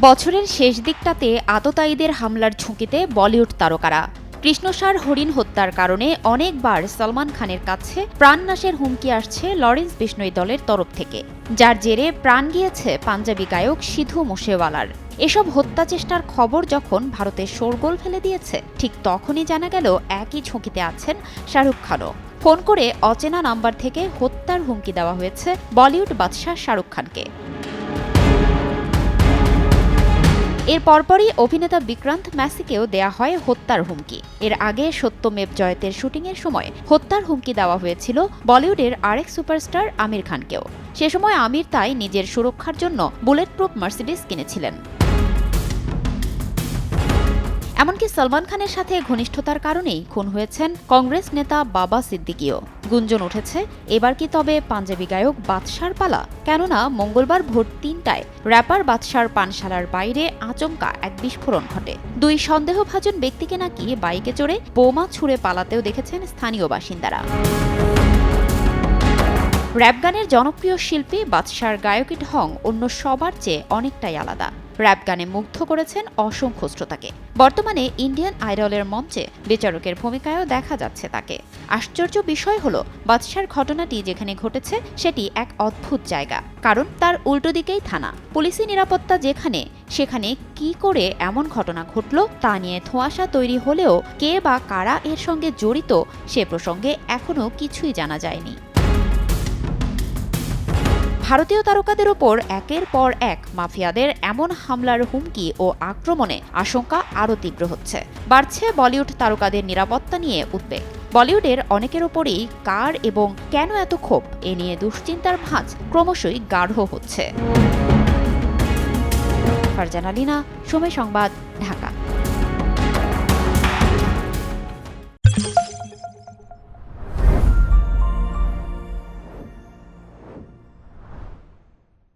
বছরের শেষ দিকটাতে আততায়ীদের হামলার ঝুঁকিতে বলিউড তারকারা। কৃষ্ণসার হরিণ হত্যার কারণে অনেকবার সলমান খানের কাছে প্রাণনাশের হুমকি আসছে লরেন্স বিশনোই দলের তরফ থেকে, যার জেরে প্রাণ গিয়েছে পাঞ্জাবি গায়ক সিধু মুসেওয়ালার। এসব হত্যা চেষ্টার খবর যখন ভারতে শোরগোল ফেলে দিয়েছে, ঠিক তখনই জানা গেল একই ঝুঁকিতে আছেন শাহরুখ খানও। ফোন করে অচেনা নাম্বার থেকে হত্যার হুমকি দেওয়া হয়েছে বলিউড বাদশাহ শাহরুখ খানকে। এর পরপরই অভিনেতা বিক্রান্ত ম্যাসিকেও দেয়া হয় হত্যার হুমকি। এর আগে সত্যমেব জয়তের শুটিংয়ের সময় হত্যার হুমকি দেওয়া হয়েছিল বলিউডের আরেক সুপারস্টার আমির খানকেও। সে সময় আমির তাই নিজের সুরক্ষার জন্য বুলেট প্রুফ মার্সিডিজ কিনেছিলেন। এমনকি সলমান খানের সাথে ঘনিষ্ঠতার কারণেই খুন হয়েছেন কংগ্রেস নেতা বাবা সিদ্দিকীও। গুঞ্জন উঠেছে, এবার কি তবে পাঞ্জাবি গায়ক বাদশার পালা? কেননা মঙ্গলবার ভোর ৩টায় র্যাপার বাদশার পানশালার বাইরে আচমকা এক বিস্ফোরণ ঘটে। দুই সন্দেহভাজন ব্যক্তিকে নাকি বাইকে চড়ে বোমা ছুড়ে পালাতেও দেখেছেন স্থানীয় বাসিন্দারা। র্যাপ গানের জনপ্রিয় শিল্পী বাদশার গায়কী ঢং অন্য সবার চেয়ে অনেকটাই আলাদা। র্যাপ গানে মুগ্ধ করেছেন অসংখ্য শ্রোতাকে। বর্তমানে ইন্ডিয়ান আইডলের মঞ্চে বিচারকের ভূমিকায়ও দেখা যাচ্ছে তাকে। আশ্চর্য বিষয় হলো, বাদশার ঘটনাটি যেখানে ঘটেছে সেটি এক অদ্ভুত জায়গা, কারণ তার উল্টো দিকেই থানা। পুলিশি নিরাপত্তা যেখানে, সেখানে কি করে এমন ঘটনা ঘটল তা নিয়ে ধোঁয়াশা তৈরি হলেও কে বা কারা এর সঙ্গে জড়িত সে প্রসঙ্গে এখনও কিছুই জানা যায়নি। ভারতীয় তারকাদের ওপর একের পর এক মাফিয়াদের এমন হামলার হুমকি ও আক্রমণে আশঙ্কা আরও তীব্র হচ্ছে। বাড়ছে বলিউড তারকাদের নিরাপত্তা নিয়ে উদ্বেগ। বলিউডের অনেকের ওপরেই কার এবং কেন এত ক্ষোভ, এ নিয়ে দুশ্চিন্তার ভাঁজ ক্রমশই গাঢ় হচ্ছে। ফারজানা লিনা, সময় সংবাদ, ঢাকা।